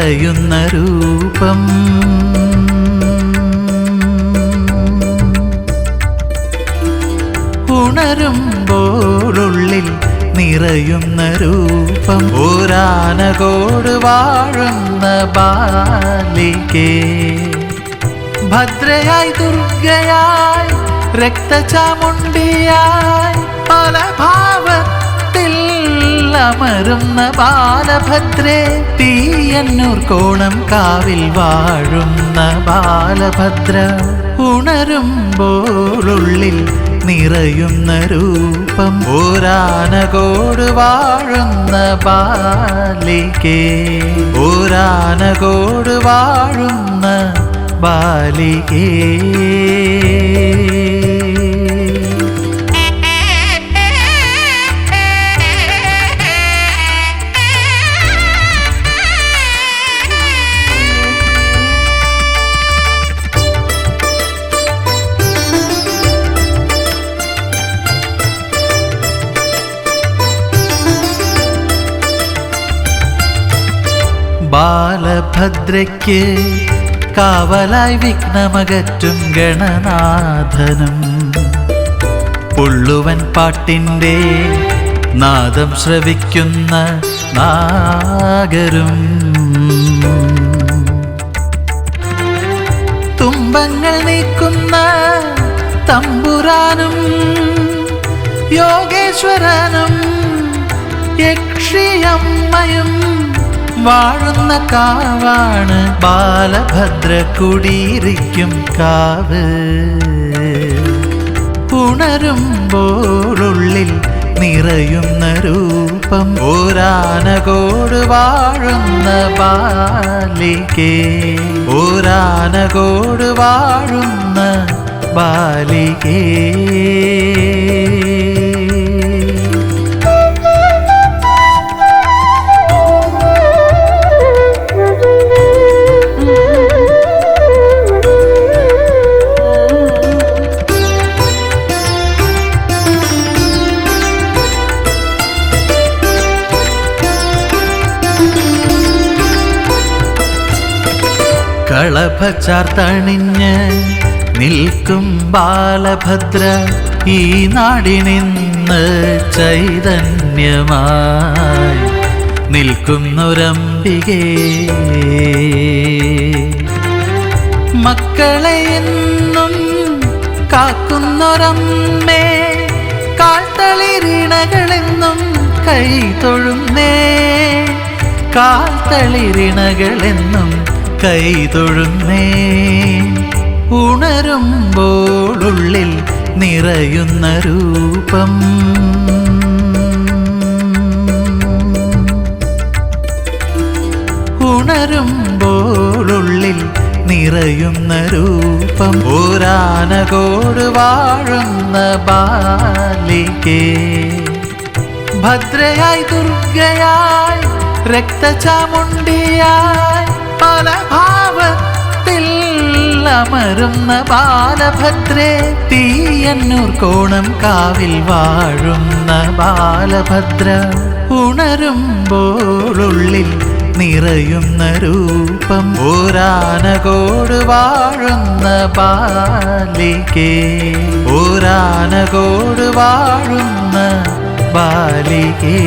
നിറയുന്ന രൂപം. ഉണരുമ്പോഴുള്ളിൽ നിറയുന്ന രൂപം. ഒരാനകോട് വാഴുന്ന ബാലികേ, ഭദ്രയായി ദുർഗയായി രക്തചാമുണ്ടിയായി പല ഭാവത്തിൽ അമരുന്ന ബാലഭദ്രേ, തീയന്നൂർ കോണം കാവിൽ വാഴുന്ന ബാലഭദ്ര. ഉണരുമ്പോഴുള്ളിൽ നിറയുന്ന രൂപം. ഒരാനകോട് വാഴുന്ന ബാലികേ, ഒരാനകോട് വാഴുന്ന ബാലികേ. ബാലഭദ്രയ്ക്ക് കാവലായി വിഘ്നമകറ്റും ഗണനാഥനും, പുള്ളുവൻ പാട്ടിൻ്റെ നാദം ശ്രവിക്കുന്ന നാഗരും, തുമ്പങ്ങൾ നീക്കുന്ന തമ്പുരാനും യോഗേശ്വരനും യക്ഷിയമ്മയും വാഴുന്ന കാവാണ് ബാലഭദ്ര കുടിയിരിക്കും കാവ്. ഉണരുമ്പോഴുള്ളിൽ നിറയുന്ന രൂപം. ഒരാനകോട് വാഴുന്ന ബാലികേ, ഒരാനകോട് വാഴുന്ന ബാലികേ. കളഭ ചാർത്തണിഞ്ഞ് നിൽക്കും ബാലഭദ്ര, ഈ നാടിനിന്ന് ചൈതന്യമായി നിൽക്കുന്നൊരംബികേ. മക്കളെ എന്നും കാക്കുന്നൊരമ്മേ, കാൽത്തളിരിണകളെന്നും കൈ തൊഴുന്നേ, കാൽത്തളിരിണകളെന്നും കൈ തൊഴുന്നേ. ഉണരുമ്പോഴുള്ളിൽ നിറയുന്ന രൂപം. ഉണരുമ്പോഴുള്ളിൽ നിറയുന്ന രൂപം. ഒരാനകോട് വാഴുന്ന ബാലികേ, ഭദ്രയായി ദുർഗയായി രക്തചാമുണ്ടിയായി പല ഭാവത്തിൽ അമരുന്ന ബാലഭദ്രേ, തീയന്നൂർ കോണം കാവിൽ വാഴുന്ന ബാലഭദ്ര. ഉണരുമ്പോഴുള്ളിൽ നിറയുന്ന രൂപം. ഒരാനകോട് വാഴുന്ന ബാലികേ, ഒരാനകോട് വാഴുന്ന ബാലികേ.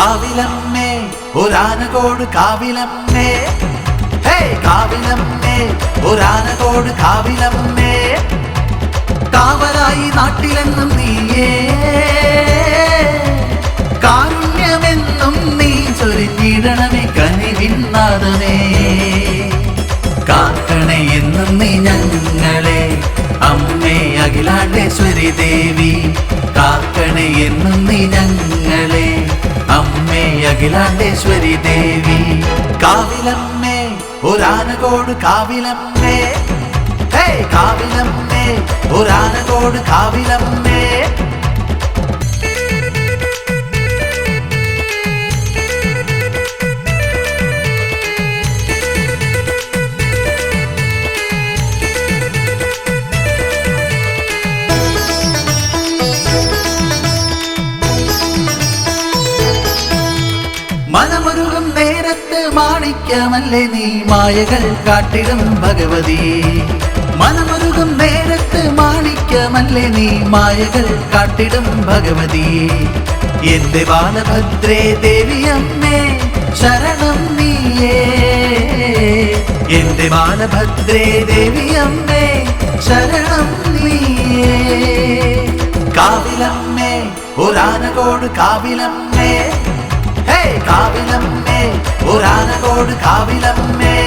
കാവിലമ്മേ ഒരാനകോട് കാവിലമ്മേ, ഹേ കാവിലമ്മേ ഒരാനകോട് കാവിലമ്മേ, കാവലായി നാട്ടിലെന്നും നീയേ, കാരുണ്യമെന്നും നീ ചൊരിഞ്ഞിടണമേ കനിവിന്നാദമേ, കാക്കണേ എന്നും നീ ഞങ്ങളെ അമ്മേ അഖിലാണ്ടേശ്വരി ദേവി, കാക്കണേ എന്നും നീ ഞങ്ങളെ അമ്മേ അഖിലാണ്ടേശ്വരി ദേവി. കാവിലമ്മേ ഒരാനകോട് കാവിലമ്മേ, ഹേ കാവിലമ്മേ ഒരാനകോട് കാവിലമ്മേ. മനമൊരുകും നേരത്ത് മാണിക്യമല്ലേ നീ മായകൾ കാട്ടിടും ഭഗവതി, മനമൊരുകും നേരത്ത് മാണിക്യമല്ലേ നീ മായകൾ കാട്ടിടും ഭഗവതി. എന്റെ ബാലഭദ്രേ ദേവിയമ്മേ ശരണം നീയേ, എന്റെ ബാലഭദ്രേ ദേവിയമ്മേ ശരണം നീയേ. കാവിലമ്മേ ഒരാനകോട് കാവിലമ്മേ, ഹേ കാവിലമ്മേ ഒരാനകോട് കാവിലമ്മേ.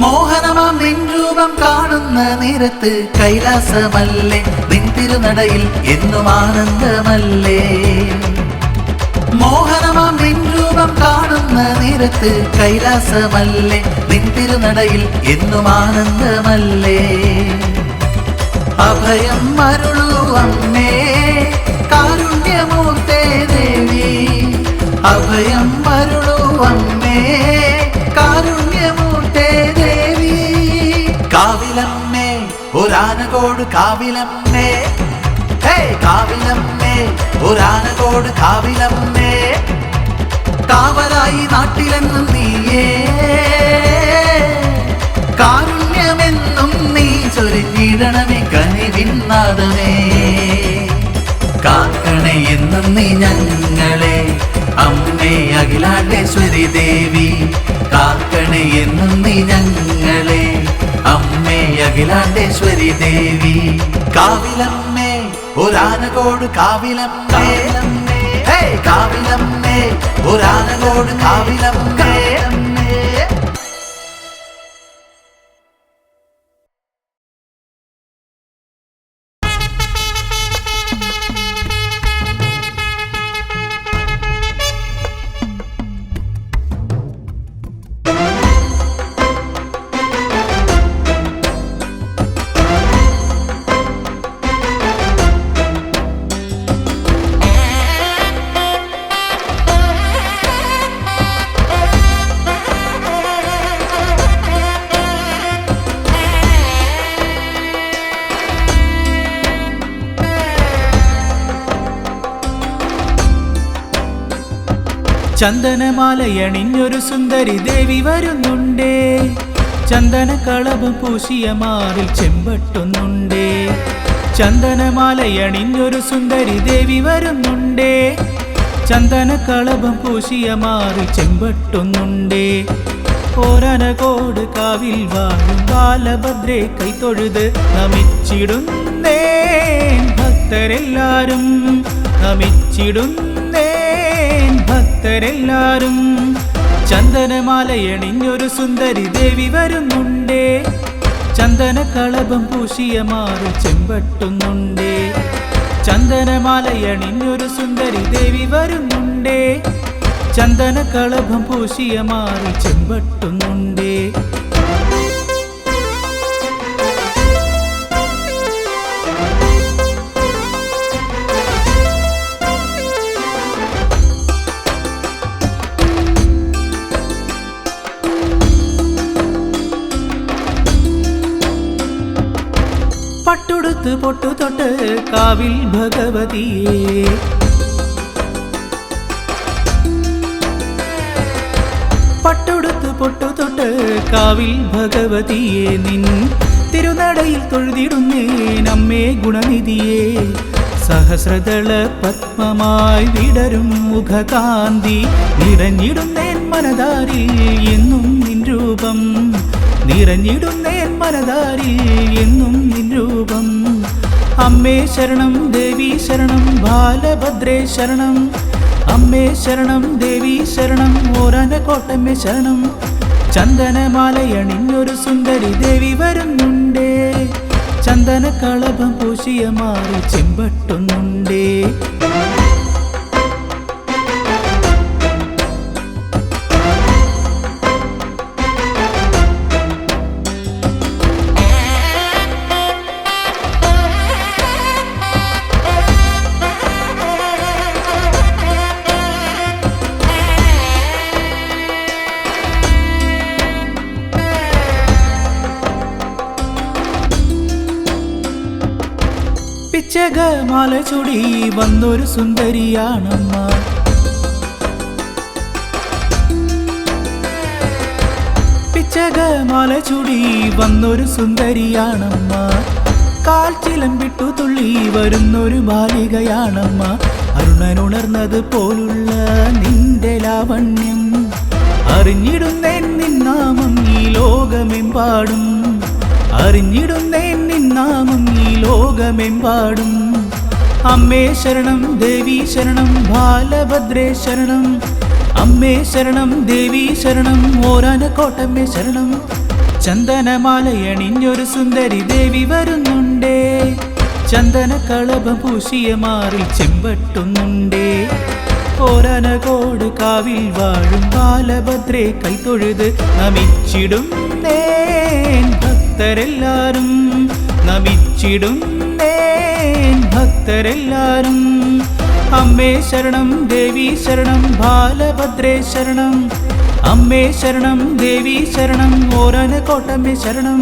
മോഹനമാം നിൻ രൂപം കാണുന്ന നേരത്ത് കൈലാസമല്ലേ നിൻ തിരുനടയിൽ എന്നും ആനന്ദമല്ലേ, മോഹനമാം നിൻ രൂപം കാണുന്ന നേരത്ത് കൈലാസമല്ലേ നിൻ തിരുനടയിൽ എന്നും ആനന്ദമല്ലേ. അഭയം അരുളൂ അമ്മേ കാരുണ്യമൂർത്തേ ദേവി, അഭയം അരുളൂ അമ്മേ കാരുണ്യമൂർത്തേ ദേവി. കാവിലമ്മേ ഒരാനകോട് കാവിലമ്മേ, ഹേ കാവിലമ്മേ ഒരാനകോട് കാവിലമ്മേ, കാവലായി നാട്ടിലെന്നും നീയേ, കാരുണ്യമെന്നും നീ ചൊരിഞ്ഞിടണമേ കനിവിന്നാദമേ, കാക്കണേ എന്നും നീ ഞങ്ങളെ അമ്മേ അഖിലാണ്ടേശ്വരി ദേവി, കാക്കണേ എന്നും നീ ഞങ്ങളെ അമ്മേ അഖിലാണ്ടേശ്വരി ദേവി. കാവിലമ്മേ ഒരാനകോട് കാവിലമ്മേ, ഹേ കാവിലമ്മേ ഒരാനകോട് കാവിലമ്മേ. ചന്ദനമാലയണിഞ്ഞൊരു സുന്ദരി ദേവി വരുന്നുണ്ടേ, ചന്ദനക്കളഭം പൂശിയ മാറിൽ ചെമ്പട്ടുന്നുണ്ടേ, ചന്ദനമാലയണിഞ്ഞൊരു സുന്ദരി ദേവി വരുന്നുണ്ടേ, ചന്ദനക്കളഭം പൂശിയ മാറിൽ ചെമ്പട്ടുന്നുണ്ടേ. ഓരനകോട് കാവിൽ വാഴും ബാലഭദ്രേ കൈത്തൊഴുത് നമിച്ചിടുന്നേ ഭക്തരെല്ലാരും, നമിച്ചിടുന്നേ ഭക്തരെല്ലാരും. ചന്ദനമാലയണിഞ്ഞൊരു സുന്ദരി ദേവി വരുന്നുണ്ടേ, ചന്ദനക്കളഭം പൂശിയ മാറിൽ ചെമ്പട്ടുന്നുണ്ടേ, ചന്ദനമാലയണിഞ്ഞൊരു സുന്ദരി ദേവി വരുന്നുണ്ടേ, ചന്ദനക്കളഭം പൂശിയ മാറിൽ ചെമ്പട്ടുന്നുണ്ടേ. പട്ടുടുത്ത് പൊട്ടു തൊട്ട് കാവിൽ ഭഗവതിയെ പട്ടുടുത്ത് പൊട്ടു തൊട്ട് കാവിൽ ഭഗവതിയെ നിൻ തിരുനടയിൽ തൊഴുതിടുന്നേൻ അമ്മേ ഗുണനിധിയെ സഹസ്രദള പത്മമായി വിടരും മുഖകാന്തി നിറഞ്ഞിടുന്നേൻ മനതാരിൽ എന്നും നിൻ രൂപം നിറഞ്ഞിടുന്നേൻ മനതാരിൽ എന്നും നിൻ രൂപം അമ്മേ ശരണം ദേവി ശരണം ബാലഭദ്രേ ശരണം അമ്മേ ശരണം ദേവി ശരണം ഓരാനക്കോട്ടമ്മേ ശരണം ചന്ദനമാലയണിഞ്ഞൊരു സുന്ദരി ദേവി വരുന്നുണ്ടേ ചന്ദനക്കളഭം പൂശിയ മാറി ചെമ്പട്ടുന്നുണ്ടേ പിച്ചകമാല ചുടി വന്നൊരു സുന്ദരിയാണമ്മ പിച്ചകമാല ചുടി വന്നൊരു സുന്ദരിയാണമ്മ കാൽച്ചിലം വിട്ടു തുള്ളി വരുന്നൊരു ബാലികയാണമ്മ അരുണനുണർന്നത് പോലുള്ള നിന്റെ ലാവണ്യം അറിഞ്ഞിടുന്നേൻ നിന്നാമം ഈ ലോകമെമ്പാടും അറിഞ്ഞിടുന്നേൻ നിന്നാമം ഈ ലോകമെമ്പാടും അമ്മേ ശരണം ദേവി ശരണം ബാലഭദ്രേ ശരണം അമ്മേ ശരണം ദേവി ശരണം ഓരാനക്കോട്ടമ്മേ ശരണം ചന്ദനമാലയണിഞ്ഞൊരു സുന്ദരി ദേവി വരുന്നുണ്ടേ ചന്ദനക്കളഭം പൂശിയ മാറിൽ ചെമ്പട്ടുന്നുണ്ടേ ഓരാനകോട് കാവിൽ വാഴും ബാലഭദ്രേ കൈത്തൊഴുത് നമിച്ചിടുന്നേൻ ഭക്തരെല്ലാരും നമിച്ചിടുന്നേൻ ഭക്തരെല്ലാരും അമ്മേ ശരണം ദേവി ശരണം ബാലഭദ്രേ ശരണം അമ്മേ ശരണം ദേവി ശരണം ഓരാനക്കോട്ടമ്മേ ശരണം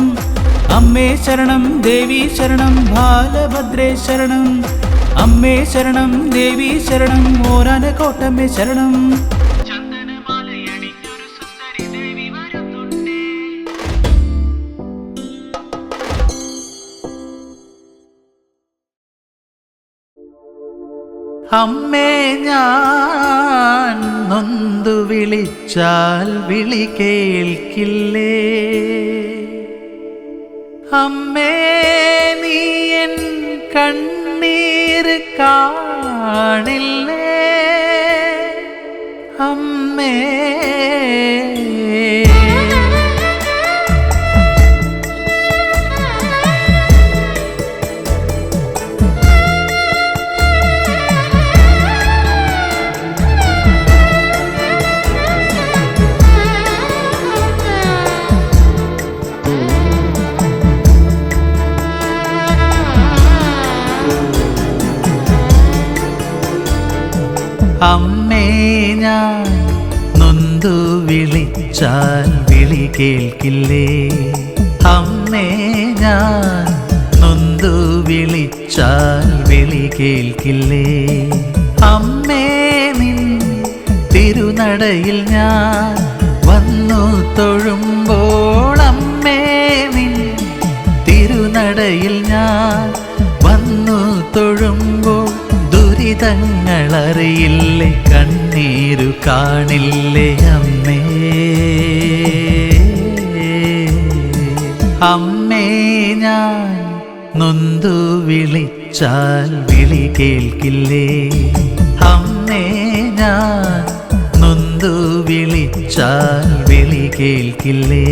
അമ്മേ ശരണം ദേവി ശരണം ബാലഭദ്രേ ശരണം അമ്മേ ശരണം ദേവി ശരണം ഓരാനക്കോട്ടമ്മേ ശരണം അമ്മേ ഞാൻ നൊന്തു വിളിച്ചാൽ വിളി കേൾക്കില്ലേ അമ്മേ നീ എൻ കണ്ണീർ കാണില്ലേ അമ്മേ അമ്മേ ഞാൻ നൊന്തു വിളിച്ചാൽ വിളി കേൾക്കില്ലേ അമ്മേ ഞാൻ നൊന്തു വിളിച്ചാൽ വിളി കേൾക്കില്ലേ അമ്മേ നിൻ തിരുനടയിൽ ഞാൻ വന്നു തൊഴുമ്പോൾ അമ്മേ നിൻ തിരുനടയിൽ ഞാൻ വന്നു തൊഴുമ്പോൾ ദുരിതങ്ങളറിയില്ലേ കണ്ണീരു കാണില്ലേ അമ്മേ അമ്മേ ഞാൻ നൊന്തു വിളിച്ചാൽ വിളി കേൾക്കില്ലേ അമ്മേ ഞാൻ നൊന്തു വിളിച്ചാൽ വിളി കേൾക്കില്ലേ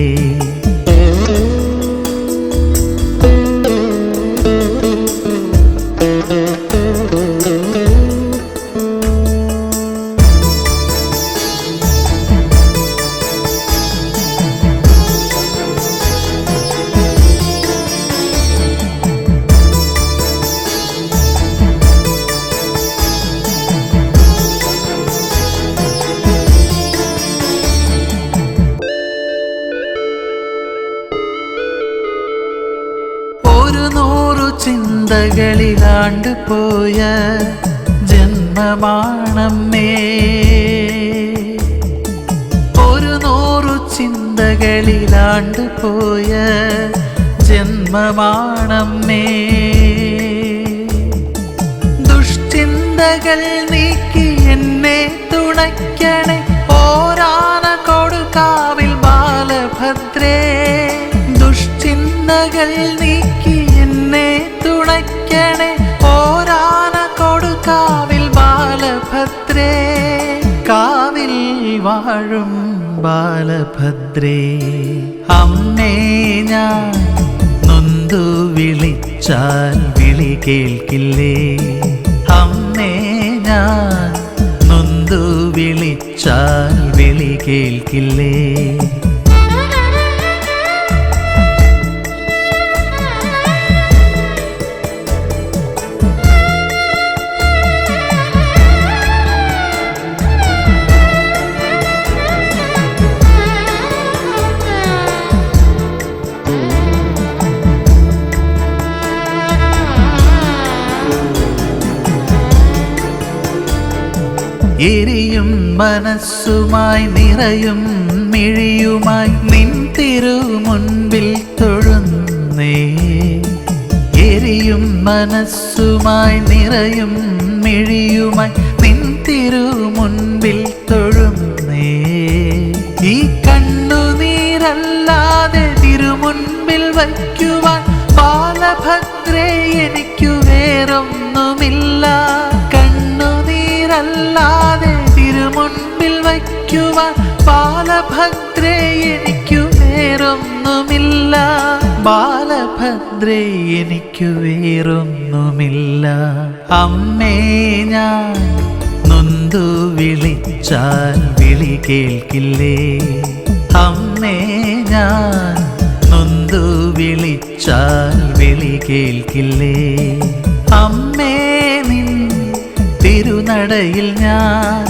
ചിന്തകളിലാണ്ടുപോയ ജന്മമാണമ്മേ. 100 ചിന്തകളിലാണ്ടുപോയ ജന്മമാണമ്മേ. ദുഷ്ചിന്തകൾ നീക്കി എന്നെ തുണയ്ക്കണേ ഓരാനക്കോടുകാവിൽ ബാലഭദ്രേ. ദുഷ്ചിന്തകൾ നീക്കി എന്നെ തുണയ്ക്കണേ ഓരാനക്കോടുകാവിൽ ബാലഭദ്രേ. കാവിൽ വാഴും ബാലഭദ്രേ, അമ്മേ ഞാൻ നൊന്തു വിളിച്ചാൽ വിളി കേൾക്കില്ലേ? അമ്മേ ഞാൻ നൊന്തു വിളിച്ചാൽ വിളി കേൾക്കില്ലേ? എരിയും മനസ്സുമായി നിറയും മിഴിയുമായി നിൻ തിരുമുൻപിൽ തൊഴുന്നേ. എരിയും മനസ്സുമായി നിറയും മിഴിയുമായി നിൻ തിരുമുൻപിൽ തൊഴുന്നേ. ഈ കണ്ണുനീരല്ലാതെ തിരുമുൻപിൽ വയ്ക്കുവാൻ ബാലഭദ്രേ എനിക്കു വേറൊന്നുമില്ല. കണ്ണുനീരല്ലാതെ തിരുമുൻപിൽ വയ്ക്കുവാൻ ബാലഭദ്രേ എനിക്കു വേറൊന്നുമില്ല. ബാലഭദ്രേ എനിക്കു വേറൊന്നുമില്ല. അമ്മേ ഞാൻ നൊന്തു വിളിച്ചാൽ വിളി കേൾക്കില്ലേ? അമ്മേ ഞാൻ നൊന്തു വിളിച്ചാൽ വിളി കേൾക്കില്ലേ? അമ്മേ നിൻ തിരുനടയിൽ ഞാൻ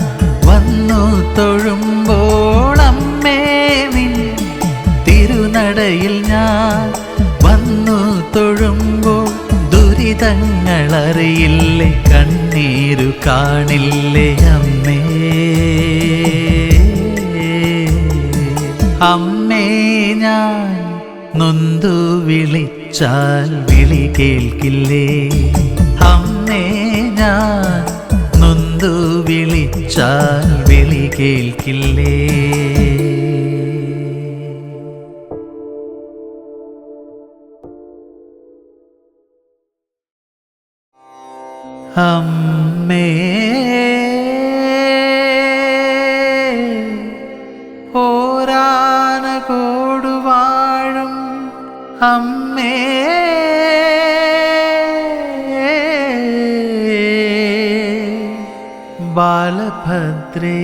വന്നു തൊഴുമ്പോൾ, അമ്മേ നിൻ തിരുനടയിൽ ഞാൻ വന്നു തൊഴുമ്പോൾ ദുരിതങ്ങളറിയില്ലേ, കണ്ണീരു കാണില്ലേ അമ്മേ? അമ്മേ ഞാൻ നൊന്തു വിളിച്ചാൽ വിളി കേൾക്കില്ലേ? അമ്മേ ഞാൻ നൊന്തു വിളിച്ചാൽ വിളി കേൾക്കില്ലേ? അമ്മേ ഓരാനകോടു വാഴും അമ്മേ, ബാലഭദ്രേ.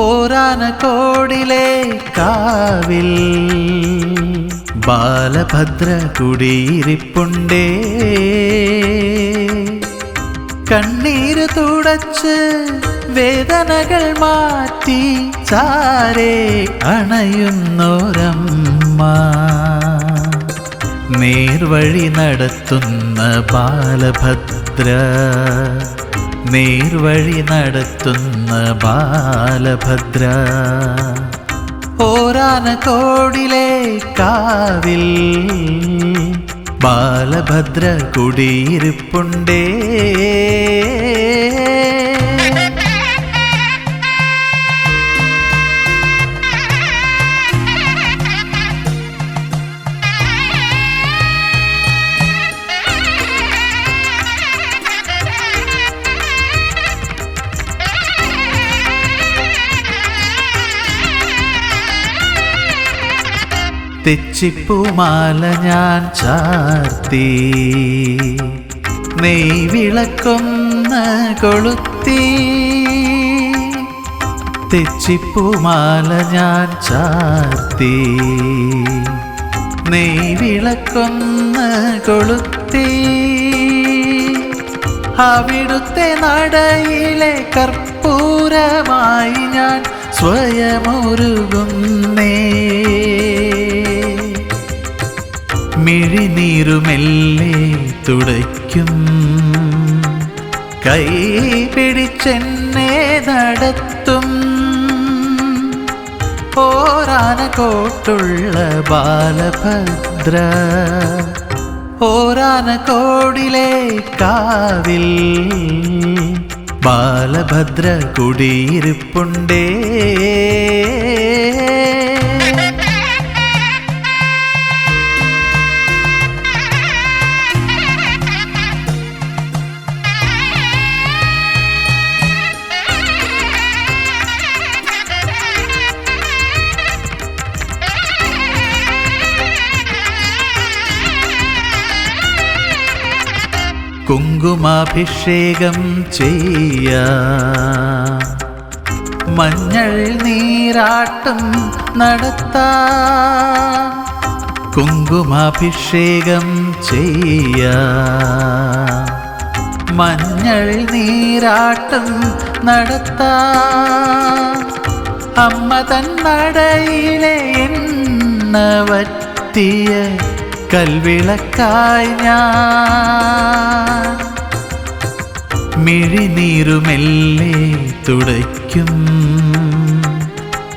ഓരാനക്കോടിലെ കാവിൽ ബാലഭദ്ര കുടിയിരിപ്പുണ്ടേ. കണ്ണീര് തുടച്ച് വേദനകൾ മാറ്റി ചാരേ അണയുന്നോരമ്മ. നേർവഴി നടത്തുന്ന ബാലഭദ്ര, നേർവഴി നടത്തുന്ന ബാലഭദ്ര. ഓരാനക്കോടിലെ കാവിൽ ബാലഭദ്ര കുടിയിരിപ്പുണ്ടേ. തെച്ചിപ്പൂമാല ഞാൻ ചാർത്തി, നെയ് വിളക്കൊന്ന് കൊളുത്തി. തെച്ചിപ്പൂമാല ഞാൻ ചാർത്തി, നെയ് വിളക്കൊന്ന് കൊളുത്തി. അവിടുത്തെ നടയിലെ കർപ്പൂരമായി ഞാൻ സ്വയമൊരുകുന്നേ. മിഴിനീരുമെല്ലെ തുടയ്ക്കും, കൈ പിടിച്ചെന്നെ നടത്തും. ഓരാനക്കോട്ടുള്ള ബാലഭദ്ര, ഓരാനക്കോടിലെ കാവിൽ ബാലഭദ്ര കുടിയിരിപ്പുണ്ടേ. കുങ്കുമാഭിഷേകം ചെയ്യാം, മഞ്ഞൾ നീരാട്ടം നടത്താം. കുങ്കുമാഭിഷേകം ചെയ്യാം, മഞ്ഞൾ നീരാട്ടം നടത്താം. അമ്മ തൻ നടയിലെ എണ്ണ വറ്റിയ കൽവിളക്കായി ഞാൻ. മിഴിനീരുമെല്ലെ തുടയ്ക്കും,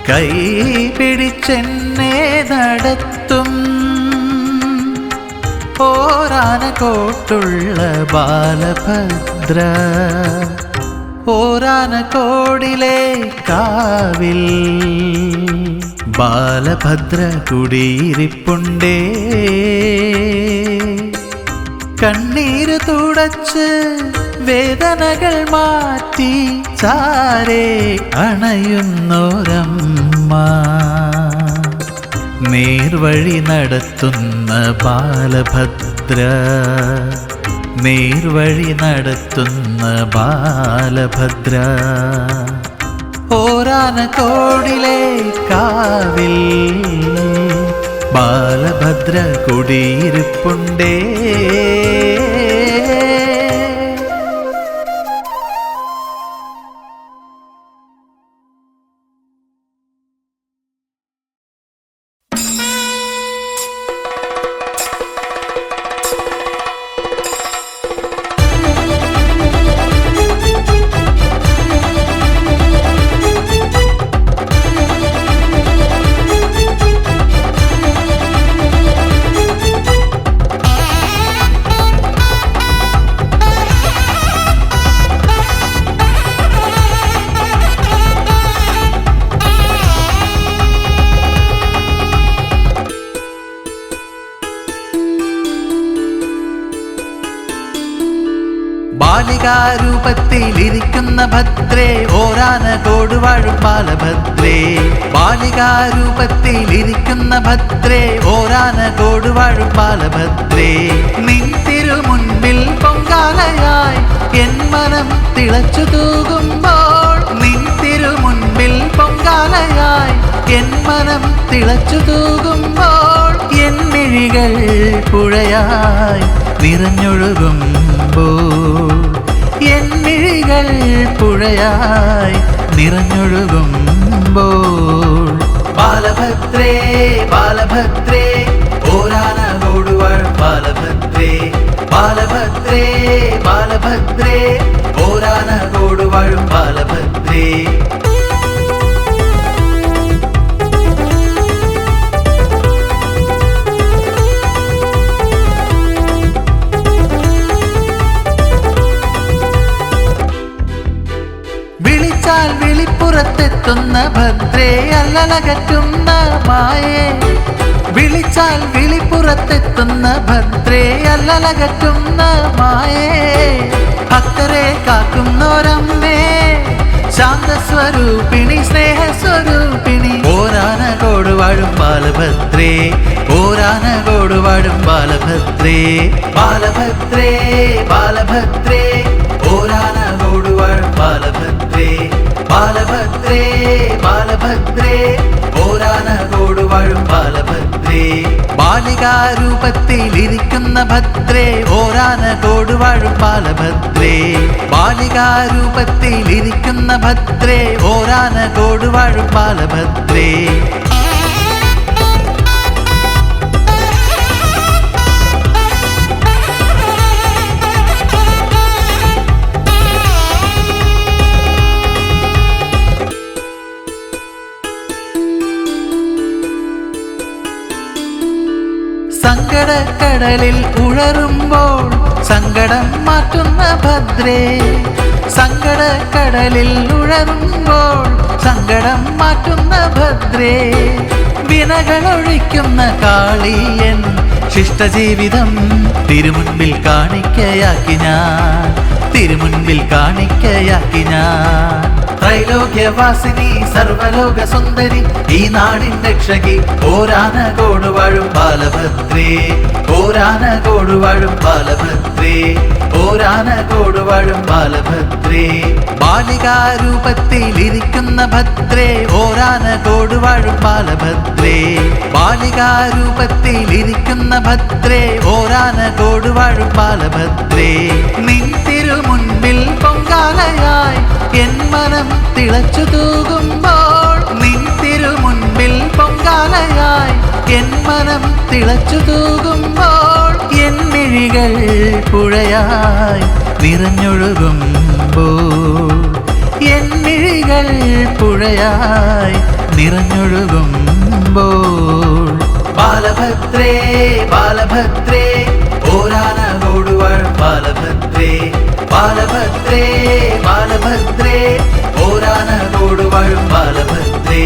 കൈ പിടിച്ചെന്നെ നടത്തും. ഓരാനക്കോട്ടുള്ള ബാലഭദ്ര, ഓരാനക്കോടിലെ കാവിൽ ബാലഭദ്ര കുടിയിരിപ്പുണ്ടേ. കണ്ണീര് തുടച്ച് വേദനകൾ മാറ്റി ചാരേ അണയുന്നോരമ്മ. നേർവഴി നടത്തുന്ന ബാലഭദ്ര, നേർവഴി നടത്തുന്ന ബാലഭദ്ര. ഓരാനക്കോടിലെ കാവിൽ ബാലഭദ്ര കുടിയിരിപ്പുണ്ടേ. ബാലികാരൂപത്തിലിരിക്കുന്ന ഭദ്രേ, ഓരാനക്കോട് വാഴും ബാലഭദ്രേ. ബാലികാരൂപത്തിലിരിക്കുന്ന ഭദ്രേ, ഓരാനക്കോട് വാഴും ബാലഭദ്രേ. നിൻ തിരുമുൻപിൽ പൊങ്കാലയായി എൻ മനം തിളച്ചു തൂകുമ്പോൾ, നിൻ തിരുമുൻപിൽ പൊങ്കാലയായി എൻ മനം തിളച്ചു തൂകുമ്പോൾ, എൻ മിഴികൾ പുഴയായി നിറഞ്ഞൊഴുകുമ്പോൾ, എൻ മിഴികൾ പുഴയായി നിറഞ്ഞൊഴുകുമ്പോൾ. ബാലഭദ്രേ ബാലഭദ്രേ, ഓരാനക്കോട് വാഴും ബാലഭദ്രേ. ബാലഭദ്രേ ബാലഭദ്രേ, ഓരാനക്കോട് വാഴും ബാലഭദ്രേ. വിളിച്ചാൽ വിളിപ്പുറത്തെത്തുന്ന ഭദ്രേ, അല്ലലകറ്റുന്ന മായേ. വിളിച്ചാൽ വിളിപ്പുറത്തെത്തുന്ന ഭദ്രേ, അല്ലലകറ്റുന്ന മായേ. ഭക്തരെ കാക്കുന്നോരമ്മേ, ശാന്തസ്വരൂപിണി സ്നേഹസ്വരൂപിണി. ഓരാനകോട് വാഴും ബാലഭദ്രേ ഓരാനകോട് വാഴും ബാലഭദ്രേ ബാലഭദ്രേ ബാലഭദ്രേ ഓരാനകോട് വാഴും ബാലഭദ്രേ ബാലഭദ്രേ ബാലഭദ്രേ ഓരാനകോട് വാഴും ബാലഭദ്രേ ബാലികാരൂപത്തിലിരിക്കുന്ന ഭദ്രേ ഓരാനകോട് വാഴും ബാലഭദ്രേ ബാലികാരൂപത്തിലിരിക്കുന്ന ഭദ്രേ ഓരാനകോട് വാഴും ബാലഭദ്രേ സങ്കടക്കടലിൽ ഉഴറുമ്പോൾ സങ്കടം മാറ്റുന്ന ഭദ്രേ സങ്കടക്കടലിൽ ഉഴറുമ്പോൾ സങ്കടം മാറ്റുന്ന ഭദ്രേ വിനകളൊഴിക്കുന്ന കാളിയൻ ശിഷ്ടജീവിതം തിരുമുൻപിൽ കാണിക്കയാക്കി ഞാൻ തിരുമുൻപിൽ കാണിക്കയാക്കി ഞാൻ ത്രൈലോക്യവാസിനി സർവലോക സുന്ദരി ഈ നാടിൻ രക്ഷകി ഓരാനകോട് വാഴും ബാലഭദ്രേ ഓരാനകോട് വാഴും ബാലഭദ്രേ ഓരാനകോട് വാഴും ബാലഭദ്രേ ബാലികാരൂപത്തിലിരിക്കുന്ന ഭദ്രേ ഓരാനകോട് വാഴും ബാലഭദ്രേ ബാലികാരൂപത്തിലിരിക്കുന്ന ഭദ്രേ ഓരാനകോട് വാഴും ബാലഭദ്രേ നിൻ തിരുമുൻപിൽ പൊങ്കാലയായി എൻ മനം തിളച്ചു തൂകുമ്പോൾ നിൻ തിരുമുൻപിൽ പൊങ്കാലയായി എൻ മനം തിളച്ചു തൂകുമ്പോൾ എൻ മിഴികൾ പുഴയായി നിറഞ്ഞൊഴുകുമ്പോൾ എൻ മിഴികൾ പുഴയായി നിറഞ്ഞൊഴുകുമ്പോൾ ബാലഭദ്രേ ബാലഭദ്രേ ഓരാനകോട് വാഴും ബാലഭദ്രേ ബാലഭദ്രേ ബാലഭദ്രേ ഓരാനകോട് വാഴും ബാലഭദ്രേ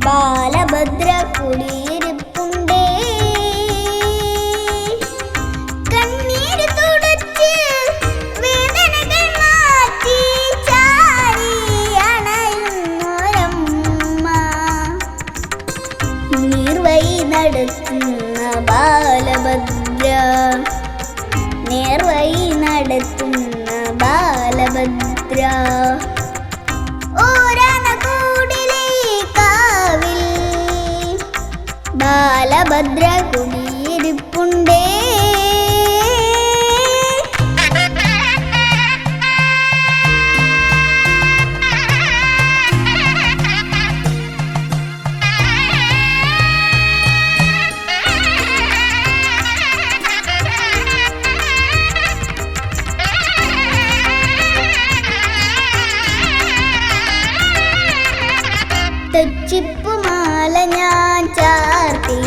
ബാലഭദ്ര കുളിയിരിപ്പുണ്ടേ കണ്ണീര് തുടച്ച് വേദനകൾ മാറ്റി ചാരി അണയുന്നൊരമ്മ നീർവഴി നടത്തുന്ന ബാലഭദ്ര നേർവഴി നടത്തുന്ന ബാലഭദ്ര ബാലഭദ്ര കുടിയിരിപ്പുണ്ടേ തെച്ചിപ്പുമാല ഞാൻ ചാർത്തി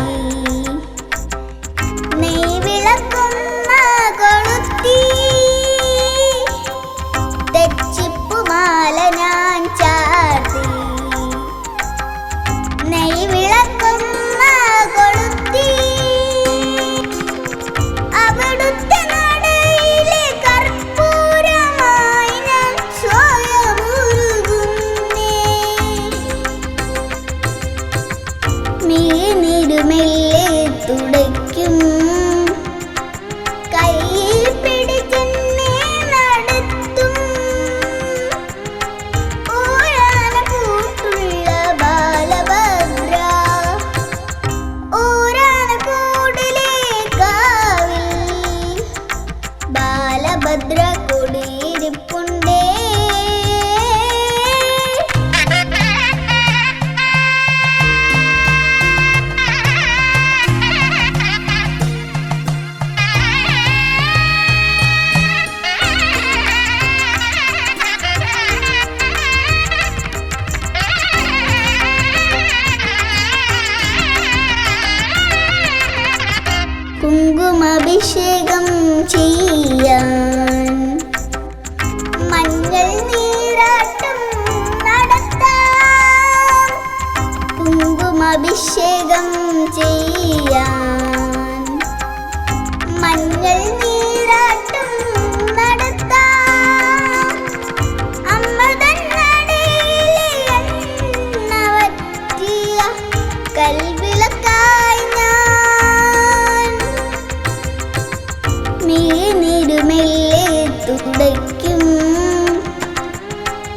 വയ്ക്കും.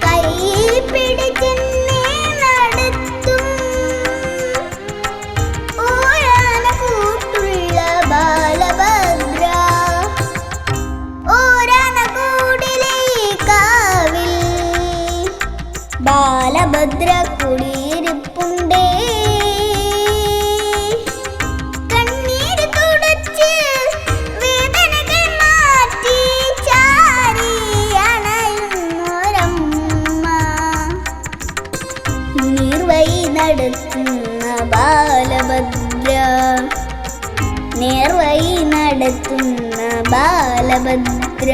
കൈ പിടിച്ചെന്നെ നടത്തും ഓരാന കൂട്ടുള്ള ബാലഭദ്ര. ഓരാന കൂടിലെ കാവിൽ ബാലഭദ്ര കുടിയിരിപ്പുണ്ടേ. കണ്ണീര് തുടച്ച് വേദനകൾ മാറ്റി ചാരി അണയുന്നൊരമ്മ. നീർവഴി നടത്തുന്ന ബാലഭദ്ര, നേർവഴി നടത്തുന്ന ബാലഭദ്ര.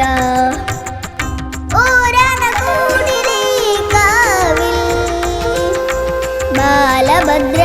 ഓരാന കൂടിലെ കാവിൽ ബാലഭദ്ര